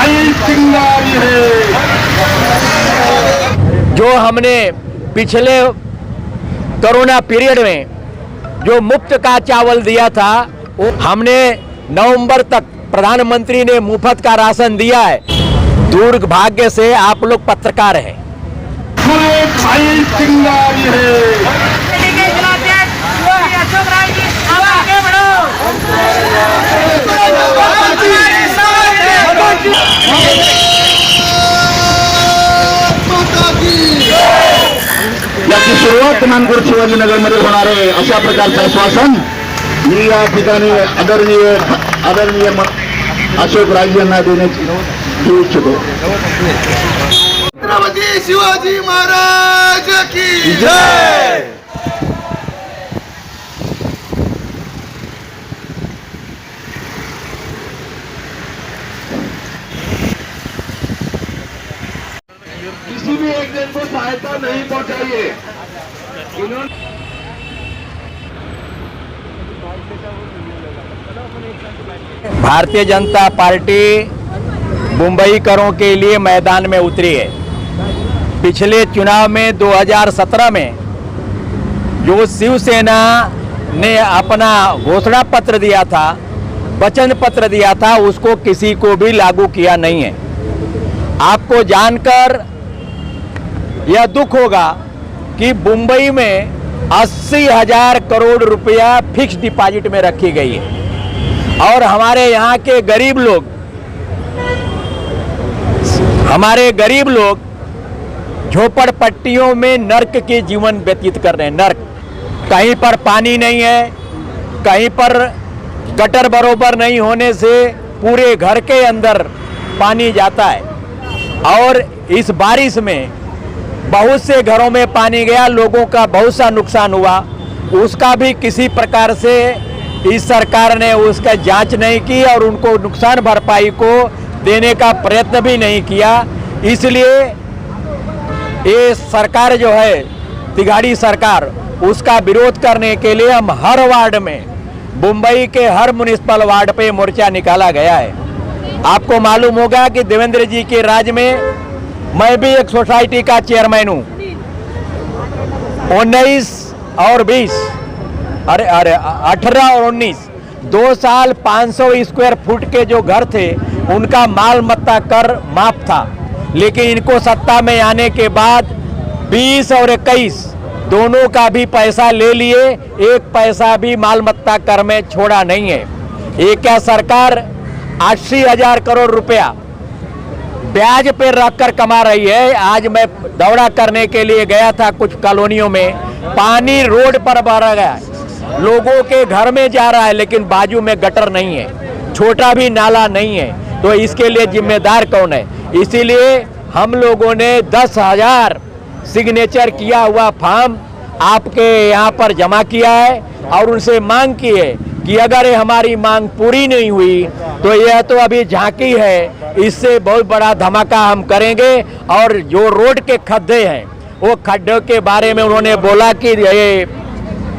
भाई चिंगारी है। जो हमने पिछले कोरोना पीरियड में जो मुफ्त का चावल दिया था, वो हमने नवंबर तक प्रधानमंत्री ने मुफ्त का राशन दिया है। दुर्भाग्य से आप लोग पत्रकार हैं। भाई चिंगारी है। याची सुरुवात मानपूर शिवाजीनगरमध्ये होणार आहे अशा प्रकारचं आश्वासन मी या ठिकाणी आदरणीय अशोक राज यांना देण्याची देऊ इच्छितो। छत्रपती शिवाजी महाराज की जय। किसी भी एक जन को सहायता नहीं पहुंचाइए। भारतीय जनता पार्टी मुंबईकरों के लिए मैदान में उतरी है। पिछले चुनाव में 2017 में जो शिवसेना ने अपना घोषणा पत्र दिया था, वचन पत्र दिया था, उसको किसी को भी लागू किया नहीं है। आपको जानकर यह दुख होगा कि मुंबई में 80,000 करोड़ रुपया फिक्स डिपॉजिट में रखी गई है और हमारे यहाँ के गरीब लोग झोपड़पट्टियों में नर्क के जीवन व्यतीत कर रहे हैं। नर्क, कहीं पर पानी नहीं है, कहीं पर गटर बरोबर नहीं होने से पूरे घर के अंदर पानी जाता है और इस बारिश में बहुत से घरों में पानी गया, लोगों का बहुत सा नुकसान हुआ। उसका भी किसी प्रकार से इस सरकार ने उसका जांच नहीं की और उनको नुकसान भरपाई को देने का प्रयत्न भी नहीं किया। इसलिए ये सरकार जो है तिगाड़ी सरकार, उसका विरोध करने के लिए हम हर वार्ड में, मुंबई के हर म्युनिसिपल वार्ड पे मोर्चा निकाला गया है। आपको मालूम होगा कि देवेंद्र जी के राज में मैं भी एक सोसाइटी का चेयरमैन हूँ। 19 और 20 18 और 19 2 साल 500 स्क्वायर फुट के जो घर थे उनका माल मत्ता कर माफ था, लेकिन इनको सत्ता में आने के बाद 20 और 21 दोनों का भी पैसा ले लिए, एक पैसा भी माल मत्ता कर में छोड़ा नहीं है। ये क्या सरकार 80,000 करोड़ रुपया ब्याज पे रखकर कमा रही है। आज मैं दौरा करने के लिए गया था, कुछ कॉलोनियों में पानी रोड पर भरा गया है, लोगों के घर में जा रहा है, लेकिन बाजू में गटर नहीं है, छोटा भी नाला नहीं है। तो इसके लिए जिम्मेदार कौन है? इसीलिए हम लोगों ने 10,000 सिग्नेचर किया हुआ फॉर्म आपके यहाँ पर जमा किया है और उनसे मांग की है कि अगर ये हमारी मांग पूरी नहीं हुई तो यह तो अभी झांकी है, इससे बहुत बड़ा धमाका हम करेंगे। और जो रोड के खड्डे हैं, वो खड्डों के बारे में उन्होंने बोला कि ये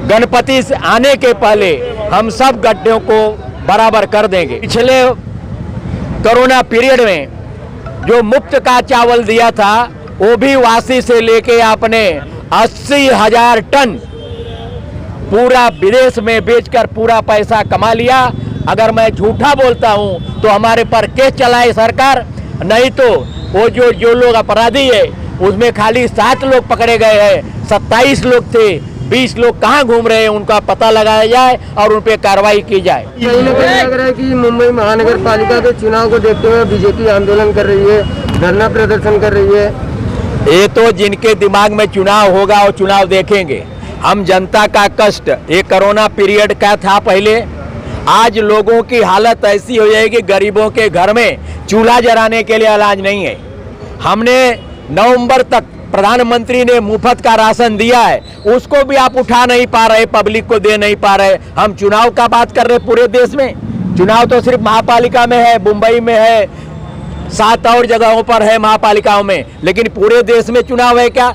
गणपति से आने के पहले हम सब गड्ढों को बराबर कर देंगे। पिछले कोरोना पीरियड में जो मुफ्त का चावल दिया था, वो भी वासी से लेके आपने 80,000 टन पूरा विदेश में बेचकर पूरा पैसा कमा लिया। अगर मैं झूठा बोलता हूं तो हमारे पर केस चलाए सरकार, नहीं तो वो जो लोग अपराधी है उसमें खाली 7 लोग पकड़े गए हैं, 27 लोग थे, 20 लोग कहां घूम रहे हैं, उनका पता लगाया जाए और उन पे कार्रवाई की जाए। कहीं ना कहीं लग रहा है कि मुंबई महानगर पालिका के चुनाव को देखते हुए बीजेपी आंदोलन कर रही है, धरना प्रदर्शन कर रही है। ये तो जिनके दिमाग में चुनाव होगा वो चुनाव देखेंगे। हम जनता का कष्ट, ये कोरोना पीरियड का था पहले, आज लोगों की हालत ऐसी हो जाएगी, गरीबों के घर में चूल्हा जलाने के लिए अनाज नहीं है। हमने नवंबर तक प्रधानमंत्री ने मुफ्त का राशन दिया है, उसको भी आप उठा नहीं पा रहे, पब्लिक को दे नहीं पा रहे। हम चुनाव का बात कर रहे पूरे देश में। चुनाव तो सिर्फ महापालिका में है, मुंबई में है, 7 और जगहों पर है महापालिकाओं में, लेकिन पूरे देश में चुनाव है क्या?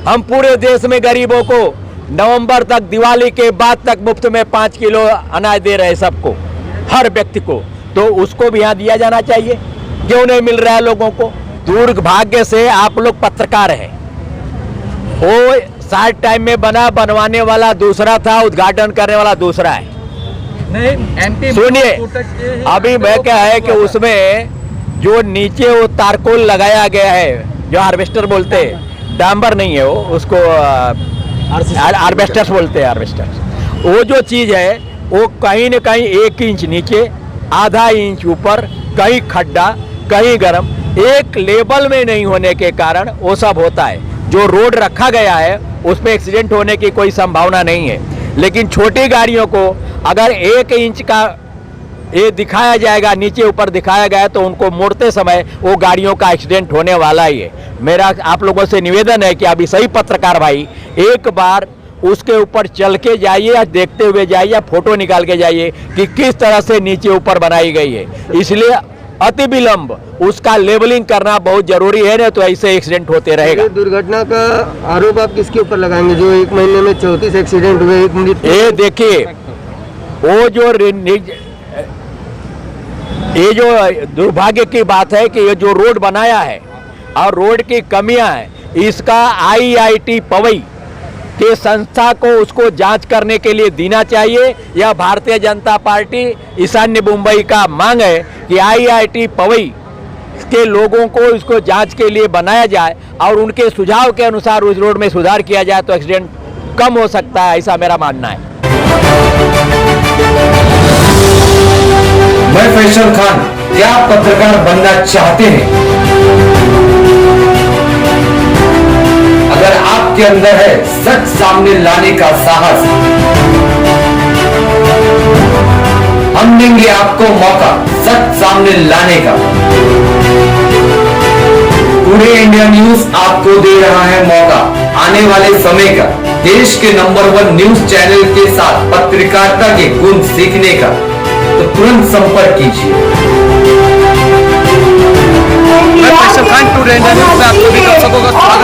हम पूरे देश में गरीबों को नवंबर तक, दिवाली के बाद तक मुफ्त में 5 किलो अनाज दे रहे हैं सबको, हर व्यक्ति को, तो उसको भी यहाँ दिया जाना चाहिए। क्यों नहीं मिल रहा है लोगों को? दुर्भाग्य से आप लोग पत्रकार हैं। वो शार्ट टाइम में बनवाने वाला दूसरा था, उद्घाटन करने वाला दूसरा है। नहीं, सुनिए, अभी मैं क्या है कि उसमें जो नीचे वो तारकोल लगाया गया है, जो हार्वेस्टर बोलते हैं, डांबर नहीं है वो, उसको हार्वेस्टर्स बोलते हैं, हार्वेस्टर्स। वो जो चीज है वो कहीं न कहीं 1 इंच नीचे, आधा इंच ऊपर, कहीं खड्डा, कहीं गर्म, एक लेवल में नहीं होने के कारण वो सब होता है। जो रोड रखा गया है उस पर एक्सीडेंट होने की कोई संभावना नहीं है, लेकिन छोटी गाड़ियों को अगर 1 इंच का ये दिखाया जाएगा, नीचे ऊपर दिखाया गया, तो उनको मोड़ते समय वो गाड़ियों का एक्सीडेंट होने वाला ही है। मेरा आप लोगों से निवेदन है कि अभी सही पत्रकार भाई एक बार उसके ऊपर चल के जाइए या देखते हुए जाइए या फोटो निकाल के जाइए कि किस तरह से नीचे ऊपर बनाई गई है। इसलिए अति विलंब उसका लेवलिंग करना बहुत जरूरी है, ना तो ऐसे एक्सीडेंट होते रहेगा। ये दुर्घटना का आरोप आप किसके ऊपर लगाएंगे जो 1 महीने में 34 एक्सीडेंट हुए, 1 मृत्यु? ये देखिए, वो जो ये जो दुर्भाग्य की बात है कि ये जो रोड बनाया है और रोड की कमियां हैं, इसका IIT पवई के संस्था को उसको जांच करने के लिए देना चाहिए, या भारतीय जनता पार्टी ईशान्य मुंबई का मांग है कि IIT पवई के लोगों को इसको जांच के लिए बनाया जाए और उनके सुझाव के अनुसार उस रोड में सुधार किया जाए तो एक्सीडेंट कम हो सकता है, ऐसा मेरा मानना है। मैं फैसल खान, क्या आप पत्रकार बनना चाहते हैं? अगर आपके अंदर है सच सामने लाने का साहस, हम देंगे आपको मौका सच सामने लाने का। टुडे इंडिया न्यूज आपको दे रहा है मौका आने वाले समय का देश के नंबर 1 न्यूज चैनल के साथ पत्रकारिता के गुण सीखने का, तो तुरंत संपर्क कीजिए। मैं Faisal Khan, today India news में आप सभी दर्शकों का स्वागत